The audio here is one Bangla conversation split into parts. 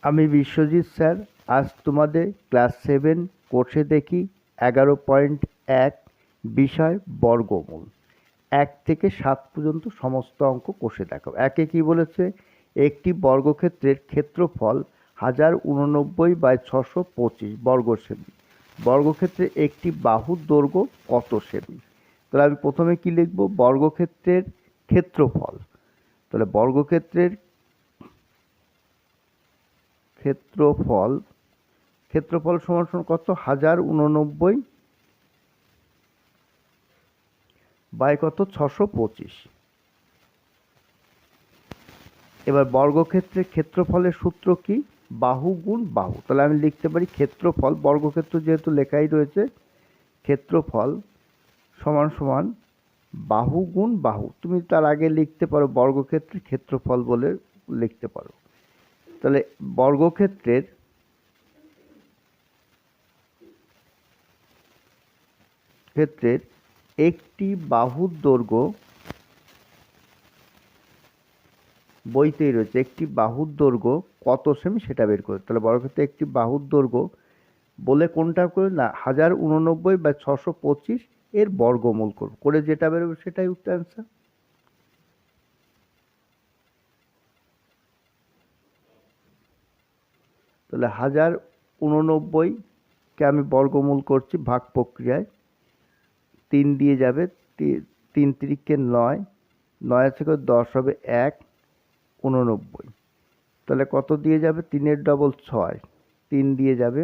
আমি বিশ্বজিৎ স্যার। আজ তোমাদের ক্লাস 7 কোর্সে দেখি 11.1 বিষয় বর্গমূল। 1 থেকে 7 পর্যন্ত সমস্ত অঙ্ক কষে দেখাও। একে কি বলেছে? একটি বর্গক্ষেত্রের ক্ষেত্রফল 1089/625 বর্গ সেমি। বর্গক্ষেত্রে একটি বাহুর দৈর্ঘ্য কত সেমি? তাহলে আমি প্রথমে কি লিখব? বর্গক্ষেত্রের ক্ষেত্রফল। তাহলে বর্গক্ষেত্রের ক্ষেত্রফল ক্ষেত্রফল সমান সমান কত? 1089 বাই কত? 625। এবার বর্গক্ষেত্রের ক্ষেত্রফলের সূত্র কি? বাহু গুণ বাহু। তাহলে আমি লিখতে পারি ক্ষেত্রফল, বর্গক্ষেত্র যেহেতু লেখাই রয়েছে, ক্ষেত্রফল সমান সমান বাহু গুণ বাহু। তুমি তার আগে লিখতে পারো বর্গক্ষেত্রের ক্ষেত্রফল বলে লিখতে পারো। তাহলে বর্গক্ষেত্রের একটি বাহুর দৈর্ঘ্য, বইতেই রয়েছে, একটি বাহুর দৈর্ঘ্য কত সেমি সেটা বের করে। তাহলে বর্গক্ষেত্রে একটি বাহুর দৈর্ঘ্য বলে কোনটা করে না, 1089/625 এর বর্গমূল করে যেটা বেরোবে সেটাই উত্তর অ্যান্সার। তাহলে 1089কে আমি বর্গমূল করছি ভাগ প্রক্রিয়ায়। 3 দিয়ে যাবে, 3 3 9, 9 থেকে 10 হবে 189। তাহলে কত দিয়ে যাবে? 3 ডবল 6, 3 দিয়ে যাবে,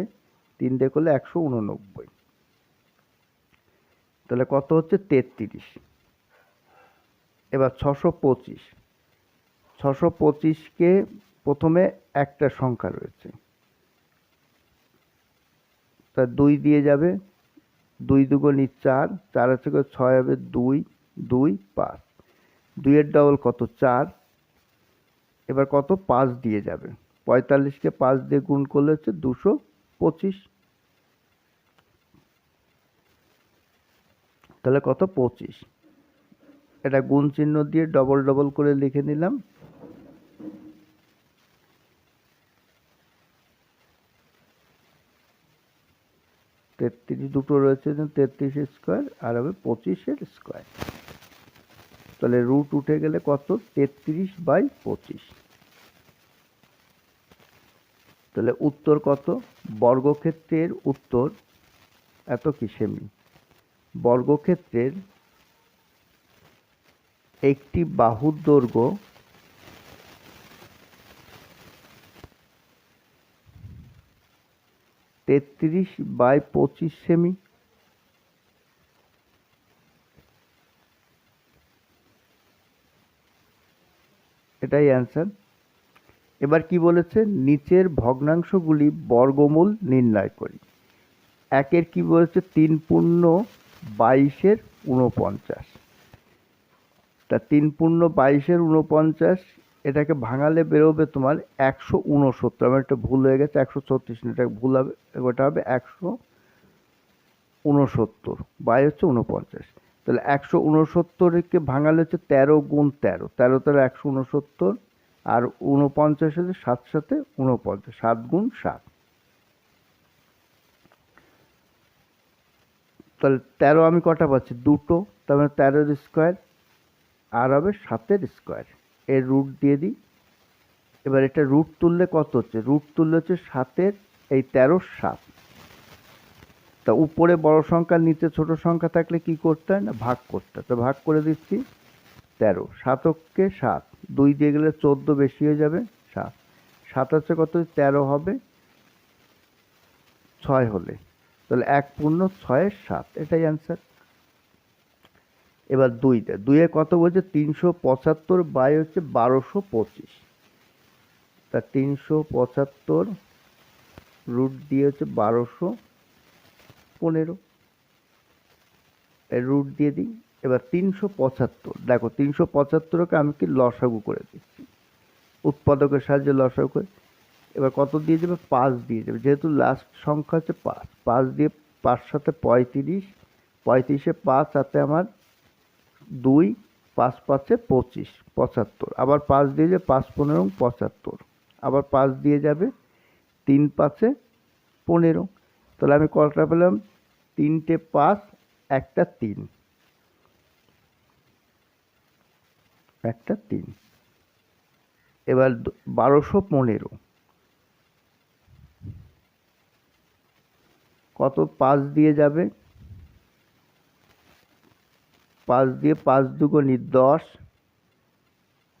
3 দিয়ে করলে 189। তাহলে কত হচ্ছে? 33। এবার 625কে প্রথমে একটা সংখ্যা রয়েছে, তা 2 দিয়ে যাবে, 2 দুগুণে 4, 4 থেকে 6 হবে 2, 2 5, 2 এর ডবল কত? 4। এবার কত? 5 দিয়ে যাবে, 45কে 5 দিয়ে গুণ করলে হচ্ছে 225। তাহলে কত? 25। এটা গুণ চিহ্ন দিয়ে ডবল ডবল করে লিখে নিলাম। দুটো রয়েছে, 33 স্কোয়ার আর হবে 25 স্কোয়ার। তাহলে রুট উঠে গেলে কত? 33/25। তাহলে উত্তর কত? বর্গক্ষেত্রের উত্তর এত কি সেমি। বর্গক্ষেত্রের একটি বাহুর দৈর্ঘ্য 33/25 সেমি। এটাই অ্যান্সার। এবার কি বলেছে? নিচের ভগ্নাংশগুলি বর্গমূল নির্ণয় করি। একের কি বলেছে? 3 পূর্ণ 22 49। তা 3 পূর্ণ 22 49, এটাকে ভাঙালে বেরোবে তোমার 169। আমার একটা ভুল হয়ে গেছে, 136 না, এটা ভুল হবে, ওটা হবে 169, 22 হচ্ছে 49। তাহলে 169কে ভাঙালে হচ্ছে 13 গুণ 13, 13 13 169, আর 49 হচ্ছে 7 সাথে 49, 7 গুণ 7। তাহলে 13 আমি কটা পাচ্ছি? দুটো। তার মানে 13 স্কোয়ার আর হবে 7 স্কোয়ার। এর রুট দিয়ে দিই। এবার এটা রুট তুললে কত হচ্ছে? রুট তুললে হচ্ছে 7 এই 13 7। তা উপরে বড় সংখ্যা, নিচে ছোট সংখ্যা থাকলে কি করতে হয় না, ভাগ করতে হয়। তো ভাগ করে দিচ্ছি। 13, 7কে 7, 2 দিয়ে গেলে 14 বেশি হয়ে যাবে, 7। 7 হচ্ছে কত? 13 হবে 6 হলে। তাহলে 1 পূর্ণ 6 7, এটাই অ্যান্সার। এবার 2 কত বলছে? 375 বাই হচ্ছে 1225। তা 375 রুট দিয়ে হচ্ছে 1215, এর রুট দিয়ে দিই। এবার 375, দেখো 375কে আমি কি লসাগু করে দিচ্ছি, উৎপাদকের সাহায্যে লসাগু করে। এবার কত দিয়ে যাবে? 5 দিয়ে যাবে, যেহেতু লাস্ট সংখ্যা হচ্ছে 5। 5 দিয়ে 5 সাথে 35, 35-এ 5 সাথে আমার 2, 5 5-এ 25, 75। আবার 5 দিয়ে যাবে, 5 15 75। আবার 5 দিয়ে যাবে, তিন পাঁচে 15। তাহলে আমি কটা পেলাম? 3টে 5, একটা 3, একটা 3। এবার 1215 কত? 5 দিয়ে যাবে, 5 দিয়ে 5 দুগুণী 10,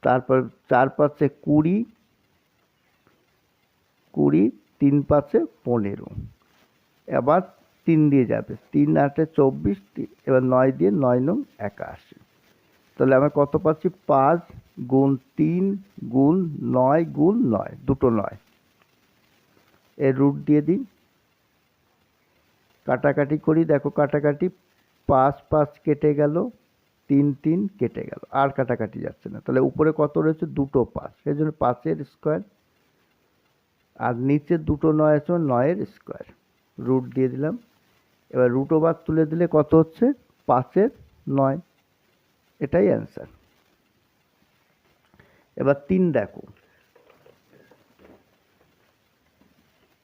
তারপর 4 5-এ 20, 20, 3 5-এ 15। এবার 3 দিয়ে যাবে, 3 8-এ 24, এবার 9 দিয়ে 9 নং 81। তাহলে আমরা কত পাচ্ছি? 5 গুণ 3 গুণ 9 গুণ 9, দুটো 9। এর রুট দিয়ে দিই, কাটাকাটি করি। দেখো কাটাকাটি, 5 5 কেটে গেল, 3 3 কেটে গেল, আর কাটাকাটি যাচ্ছে না। তাহলে উপরে কত রয়েছে? দুটো 5, সেই জন্য 5-এর স্কোয়ার। আর নিচে দুটো 9 আছে, 9-এর স্কোয়ার। রুট দিয়ে দিলাম। এবার রুট ওভার তুলে দিলে কত হচ্ছে? 5-এর 9। এটাই অ্যান্সার। এবার 3 দেখো,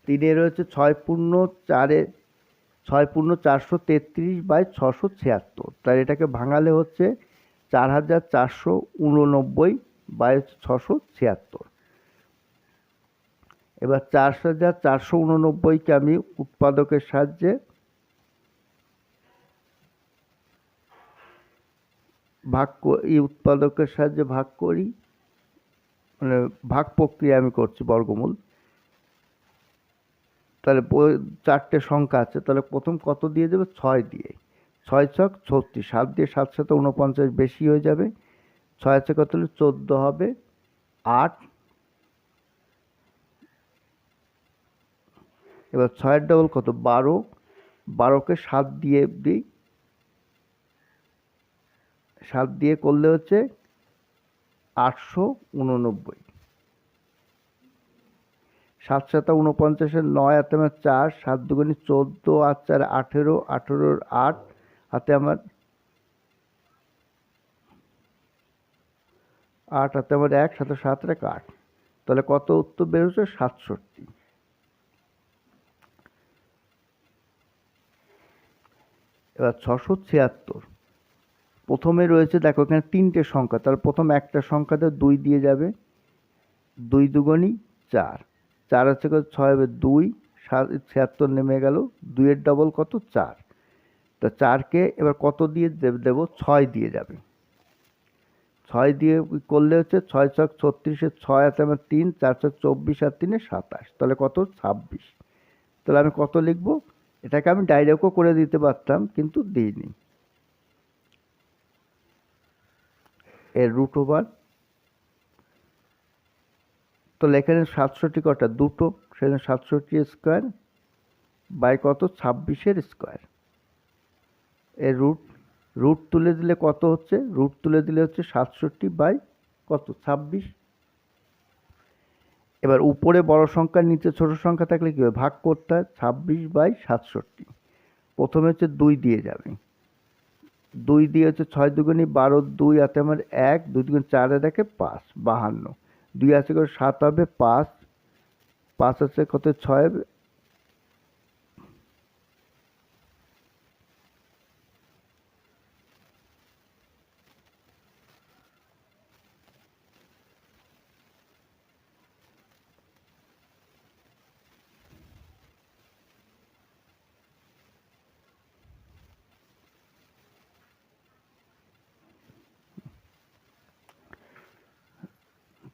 3-এ রয়েছে 6 পূর্ণ 4-এ 6 পূর্ণ 433/676। তাই এটাকে ভাঙালে হচ্ছে 4489/676। এবার 4489-কে আমি উৎপাদকের সাহায্যে ভাগ করি, মানে ভাগ প্রক্রিয়া আমি করছি, বর্গমূল। তাহলে 4টে সংখ্যা আছে, তাহলে প্রথম কত দিয়ে দেবে? 6 দিয়ে। 6 ছক 36, 7 দিয়ে 7 7 49, বেশি হয়ে যাবে। 6 আছে কত হলে 14 হবে, 8। এবার 6-এর ডবল কত? 12, 12-কে 7 দিয়ে দিই, 7 দিয়ে করলে হচ্ছে 889। 7 7 49, 9 হাতে আমার 4, 7 দুগুণী 14, আর 4 18, 18-র 8 হাতে আমার 8, হাতে আমার 1, 7 7 1 8। তাহলে কত উত্তর বেরোচ্ছে? 67। এবার 676, প্রথমে রয়েছে দেখো এখানে 3টে সংখ্যা, তাহলে প্রথম একটা সংখ্যাতে 2 দিয়ে যাবে, 2 দুগুণী 4, 4 আছে কত? 6 হবে 2, 76 নেমে গেল, 2-এর ডবল কত? 4। তা 4-কে এবার কত দিয়ে দেবো? 6 দিয়ে যাবে। 6 দিয়ে করলে হচ্ছে 6 ছক 36-এ 6 আছে আমার 3, 4 ছক 24, আর 3-এ 27, তাহলে কত? 26। তাহলে আমি কত লিখবো? এটাকে আমি ডাইরেক্টও করে দিতে পারতাম, কিন্তু দিইনি। এর রুট ওভার, তো এখানে 67 কটা? দুটো, সেখানে 67 স্কোয়ার বাই কত? 26-এর স্কোয়ার। এর রুট তুলে দিলে কত হচ্ছে? রুট তুলে দিলে হচ্ছে 67 বাই কত? 26। এবার উপরে বড় সংখ্যা, নিচে ছোট সংখ্যা থাকলে কি হবে? ভাগ করতে হয়। 26/67, প্রথমে হচ্ছে 2 দিয়ে যাবে, 2 দিয়ে হচ্ছে 6 দুগুণী 12, 2 হাতে আমার 1, 2 দুগুণ 4 এর 1-এ 5, 52, 2 আছে করে 7 হবে, 5, 5 আছে কত? 6 হবে।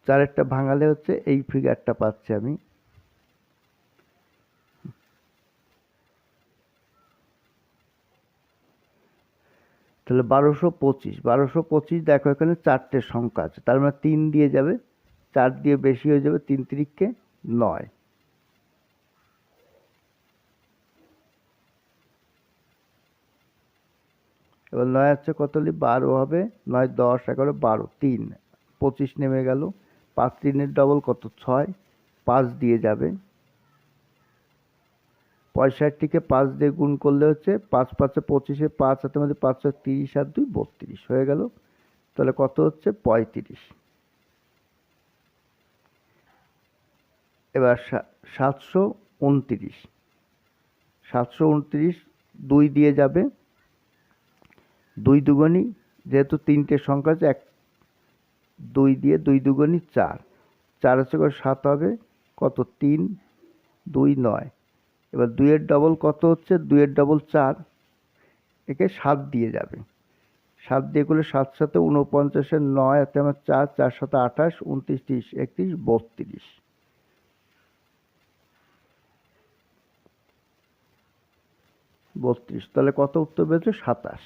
চারেরটা ভাঙালে হচ্ছে এই ফিগারটা পাচ্ছি আমি। তাহলে 1225, 1225 দেখো এখানে 4টে সংখ্যা আছে, তার মানে 3 দিয়ে যাবে, 4 দিয়ে বেশি হয়ে যাবে, 3 3-কে 9। এবার 9 আছে কত হলে 12 হবে, 9 10 11 12, 3 25 নেমে গেল, 5 3-এর ডবল কত? 6, 5 দিয়ে যাবে। 65-কে 5 দিয়ে গুণ করলে হচ্ছে 5 5-এ 25, 5 হাতে মধ্যে 5 30, আর 2 32 হয়ে গেল। তাহলে কত হচ্ছে? 35। এবার 729, 729 2 দিয়ে যাবে, 2 দুগুণী, যেহেতু তিনটে সংখ্যা আছে, 2 দিয়ে 2 দুগুণী 4, 4 হচ্ছে করে 7 হবে, কত 3 2 9। এবার 2 এর ডবল কত হচ্ছে, 2 এর ডবল 4, একে 7 দিয়ে যাবে, 7 দিয়ে করলে 7 7 49 9, হাতে আমার 4, 4 7 28, 29 30 31 32, 32, তাহলে কত উত্তর পেয়েছে 27।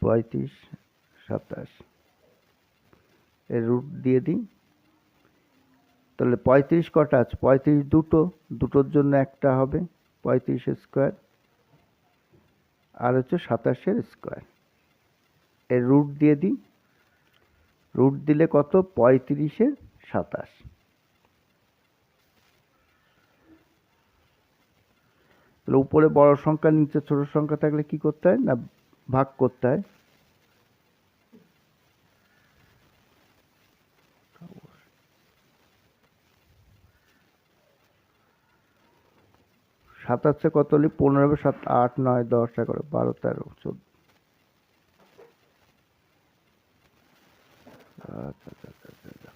35 27 এর রুট দিয়ে দিই, তাহলে 35 কটা আছে, 35 দুটো, দুটোর জন্য একটা হবে 35 স্কোয়ার, আর হচ্ছে 27 স্কোয়ার, এর রুট দিয়ে দিই, রুট দিলে কত 35 27। তাহলে উপরে বড় সংখ্যা নিচে ছোট সংখ্যা থাকলে কি করতে হয় না, ভাগ করতে হয়। সাতাশে কত হলে 15, 7 8 9 10 11 12 13 14। আচ্ছা আচ্ছা আচ্ছা আচ্ছা,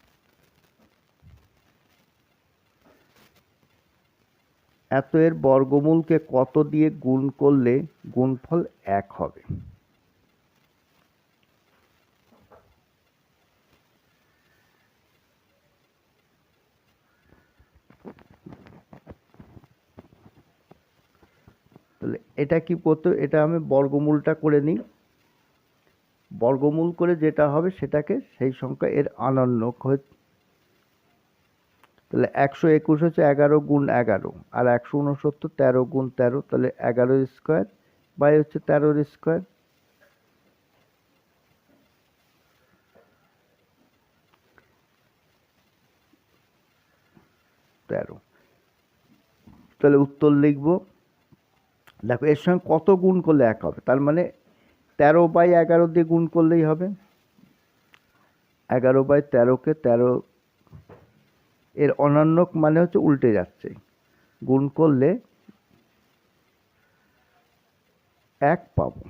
এত এর বর্গমূলকে কত দিয়ে গুণ করলে গুণফল 1 হবে? তাহলে এটা কি করতে, এটা আমি বর্গমূলটা করে নিই, বর্গমূল করে যেটা হবে সেটাকে সেই সংখ্যা এর আনন্যক হয়ে, তাহলে 121 হচ্ছে 11 গুণ 11, আর 169 13 গুণ 13, তাহলে 11 স্কোয়ার বাই হচ্ছে 13 স্কোয়ার, তেরো। তাহলে উত্তর লিখবো, দেখো এর সঙ্গে কত গুণ করলে 1 হবে, তার মানে 13/11 দিয়ে গুণ করলেই হবে, 11/13কে 13, এর অনান্যক মানে হচ্ছে উল্টে যাচ্ছে, গুণ করলে 1 পাবো।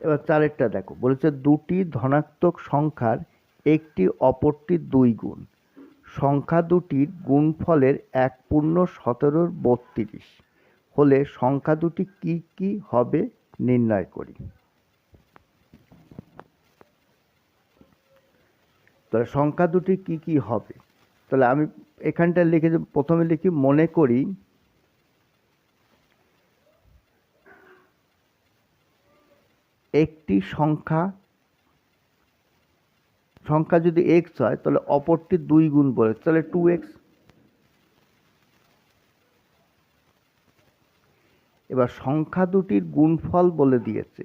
এবার চারেরটা দেখো, বলেছে দুটি ধনাত্মক সংখ্যার একটি অপরটির 2 গুণ, সংখ্যা দুটির গুণফলের 1/17 হলে সংখ্যা দুটি কি কি হবে নির্ণয় করি। তাহলে সংখ্যা দুটি কি কি হবে, তাহলে আমি এখানটা লিখে, প্রথমে লিখি মনে করি একটি সংখ্যা, সংখ্যা যদি x হয় তাহলে অপরটি 2 গুণ বলে, তাহলে 2x। এবার সংখ্যা দুটির গুণফল বলে দিয়েছে,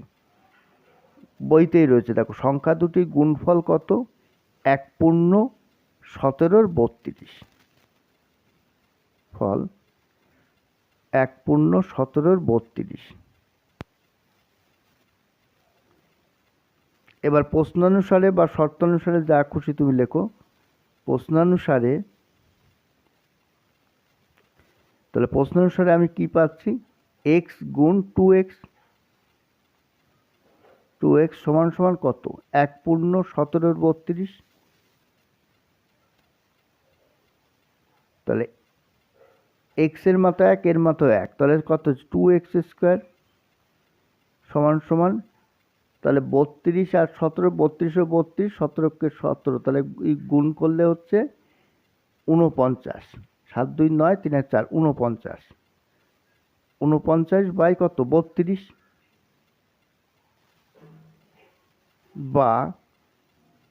বইতেই রয়েছে, দেখো সংখ্যা দুটির গুণফল কত, 1/17 ফল 1/17। এবার প্রশ্নানুসারে বা শর্তানুসারে যা খুশি তুমি লেখো, প্রশ্নানুসারে, তাহলে প্রশ্নানুসারে আমি কি পাচ্ছি, x গুণ 2x, 2x সমান সমান কত, 1/17, তাহলে x এর মাথা 1, এর মাথা 1, তাহলে কত 2x স্কোয়ার সমান সমান, তাহলে 32 আর 17, 32 ও 32, 17কে 17, তাহলে গুণ করলে হচ্ছে 49, 7 2 9 3 1 4, 49, 49 বাই কত 32, বা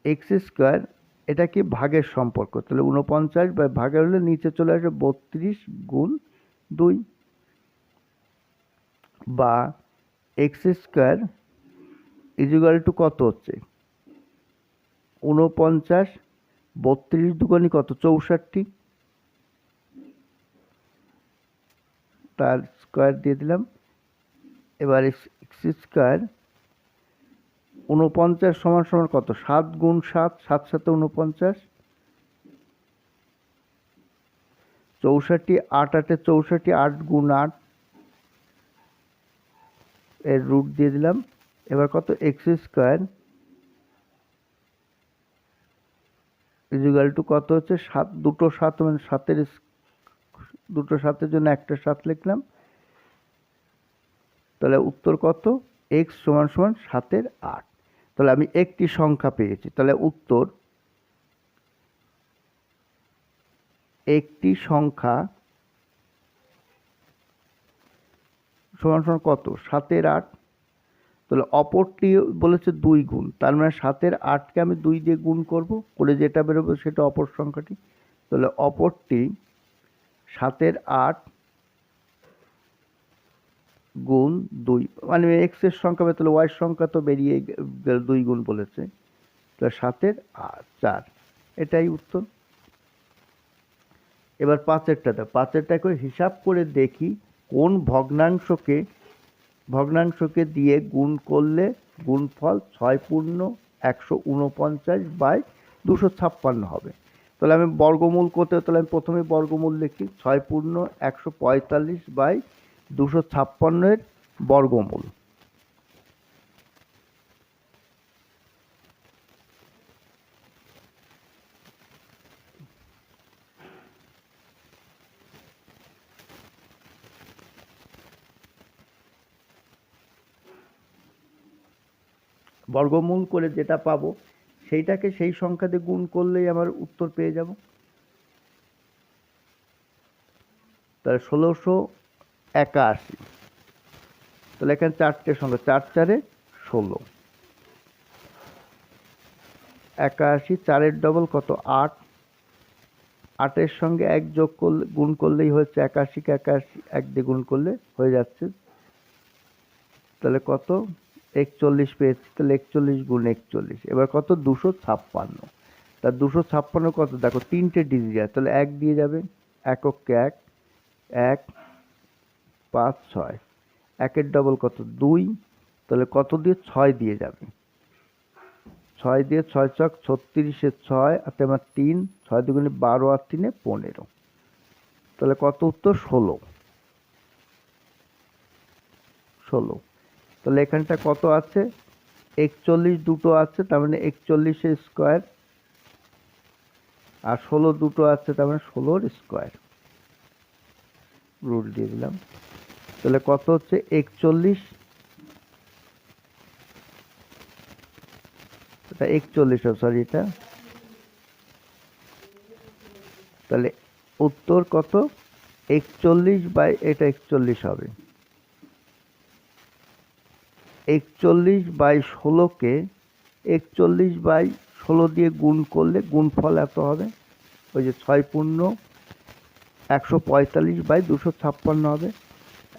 এক্স স্কোয়ার, এটা কি ভাগের সম্পর্ক, তাহলে 49 বাই ভাগের হলে নিচে চলে আসবে 32 গুণ 2, বা এক্স স্কোয়ার ইকুয়াল টু কত হচ্ছে 49, 32 দুগুণী কত 64, তার স্কোয়ার দিয়ে দিলাম। এবার এক্স স্কোয়ার 49 সমান সমান কত? 7 গুণ 7, 7 7 49, 64, 8 8 64, 8 গুণ 8, এর রুট দিয়ে দিলাম। এবার কত? এক্স স্কোয়ার ইকুয়াল টু কত হচ্ছে? 7, দুটো 7 মানে 7-এর দুটো 7-এর জন্য একটা 7 লিখলাম। তাহলে উত্তর কত? এক্স সমান সমান 7-এর 8। তাহলে আমি একটি সংখ্যা পেয়েছি। তাহলে উত্তর একটি সংখ্যা সমান সমান কত? 7-এর 8। তাহলে অপরটি বলেছে 2 গুণ, তার মানে 7-এর 8কে আমি 2 দিয়ে গুণ করব, করে যেটা বেরোবে সেটা অপর সংখ্যাটি। তাহলে অপরটি 7-এর 8 গুণ 2, মানে এক্স এর সংখ্যা, তাহলে ওয়াই সংখ্যা তো বেরিয়ে গেল, 2 গুণ বলেছে, তাহলে 7-এর 4, এটাই উত্তর। এবার 5-এরটা দাও। 5-এরটা করে হিসাব করে দেখি কোন ভগ্নাংশকে দিয়ে গুণ করলে গুণফল 6 পূর্ণ 149/256 হবে। তাহলে আমি বর্গমূল করতে, তাহলে আমি প্রথমে বর্গমূল লিখি। 6 পূর্ণ 145/256 এর বর্গমূল। বর্গমূল করে যেটা পাবো সেইটাকে সেই সংখ্যা দিয়ে গুণ করলেই আমার উত্তর পেয়ে যাব। তাহলে 1681। তাহলে এখানে 4টে সংখ্যা, 4 4 16, 81, 4-এর ডবল কত? 8, 8-এর সঙ্গে 1 যোগ করলে, গুণ করলেই হচ্ছে 81কে 81 1 দিয়ে গুণ করলে হয়ে যাচ্ছে। তাহলে কত? 41 পেয়েছি। তাহলে 41 গুণ 41, এবার কত? 256। তা 256 কত? দেখো 3টে ডিজিট আছে, তাহলে 1 দিয়ে যাবে, এককে 1 1 5 6, 1-এর ডবল কত? 2, তাহলে কত দিয়ে? 6 দিয়ে যাবে, 6 দিয়ে 6 ছক 36-এ 6 আর আমার 3, 6 দুগুণে 12 আর 3-এ 15। তাহলে কত উত্তর? 16। তাহলে এখানটা কত আছে? 41 দুটো আছে, তার মানে 41-এর স্কোয়ার, আর 16 দুটো আছে, তার মানে 16-র স্কোয়ার। রুট দিয়ে দিলাম। তাহলে কত হচ্ছে? 41, এটা 41, সরি এটা। তাহলে উত্তর কত? 41 বাই, এটা 41 হবে। 41/16কে 41/16 দিয়ে গুণ করলে গুণফল এত হবে। ওই যে 6 পূর্ণ 145/256 হবে।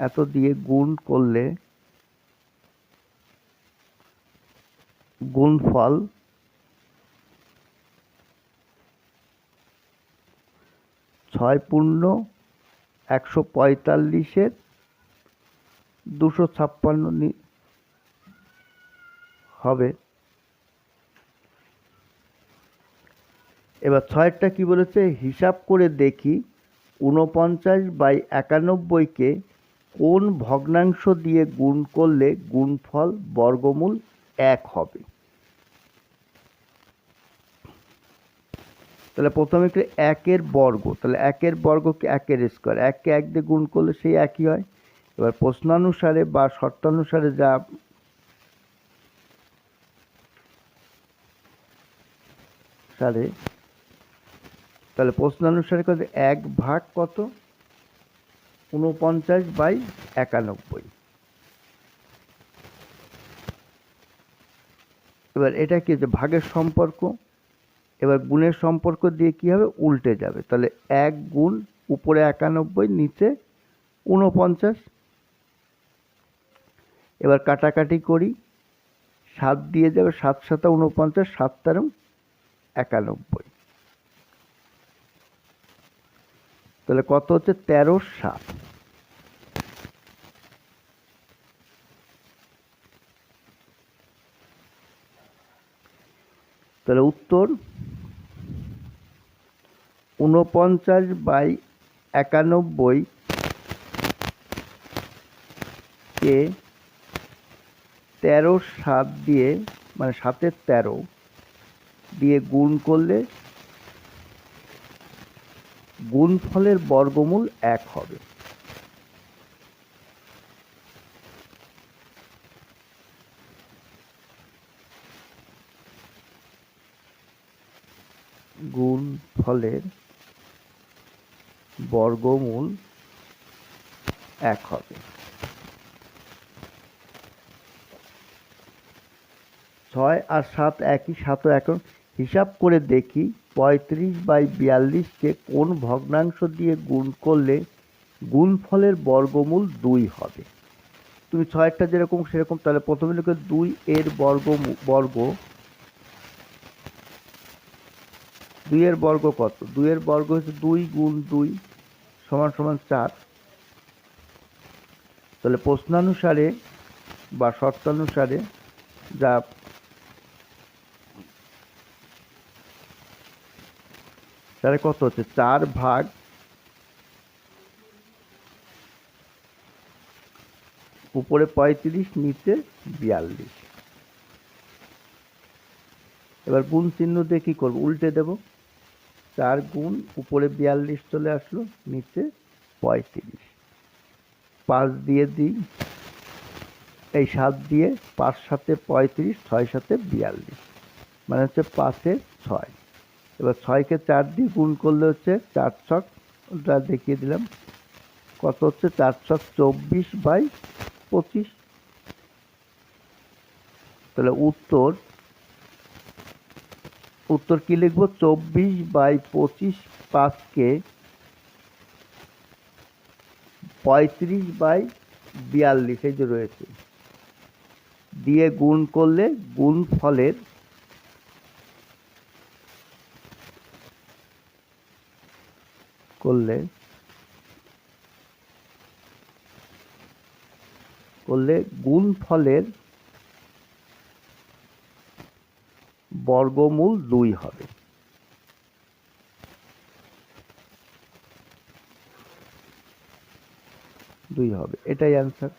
এত দিয়ে গুণ করলে গুণফল 6 পূর্ণ 145-এর 256 হবে। এবার 6-টা কি বলেছে? হিসাব করে দেখি 49/91কে কোন ভগ্নাংশ দিয়ে গুণ করলে গুণফল বর্গমূল 1 হবে। তাহলে প্রথমে কি 1-এর বর্গ, তাহলে 1-এর বর্গ কি 1-এর স্কোয়ার, 1কে 1 দিয়ে গুণ করলে সেই একই হয়। এবার প্রশ্নানুসারে বা শর্তানুসারে যা সারে, তাহলে প্রশ্নানুসারে কত? 1 ভাগ কত? 49/91। এবার এটা কি হচ্ছে? ভাগের সম্পর্ক। এবার গুণের সম্পর্ক দিয়ে কি হবে? উল্টে যাবে। তাহলে 1 গুণ উপরে 91, নিচে 49। এবার কাটাকাটি করি, 7 দিয়ে যাবে, 7 7 49, 7 13 91। তাহলে কত হচ্ছে? 13/7। তাহলে উত্তর 49/91 কে 13 দিয়ে মানে 13 দিয়ে গুণ করলে গুণফলের বর্গমূল 1 হবে। গুণফলের বর্গমূল 1 হবে। 6 আর 7 একই, 7 এখন হিসাব করে দেখি 35/42 কে কোন ভগ্নাংশ দিয়ে গুণ করলে গুণফলের বর্গমূল 2 হবে। তুমি 6টা যেরকম সেরকম, তাহলে প্রথমে লিখো 2 এর বর্গ। 2 এর বর্গ কত? 2 এর বর্গ হচ্ছে 2 গুণ 2 সমান সমান 4। তাহলে প্রশ্নানুসারে বা শর্তানুসারে যা তাহলে কত হচ্ছে? 4 ভাগ উপরে 35 নিচে 42। এবার গুণ চিহ্ন দিয়ে কি করবো? উল্টে দেব। 4 গুণ উপরে 42 চলে আসলো, নিচে 35। 5 দিয়ে দিই, এই 7 দিয়ে, 5 7 35, 6 7 42, মানে হচ্ছে 5 6। এবার 6-কে 4 দিয়ে গুণ করলে হচ্ছে 4 ছক, যা দেখিয়ে দিলাম, কত হচ্ছে? 4 ছক 24/25। তাহলে উত্তর কি লিখবো? 24/25। 5-কে 35/42 এই যে রয়েছে দিয়ে গুণ করলে গুণফলের গুণফলের বর্গমূল 2 হবে। এটাই অ্যান্সার।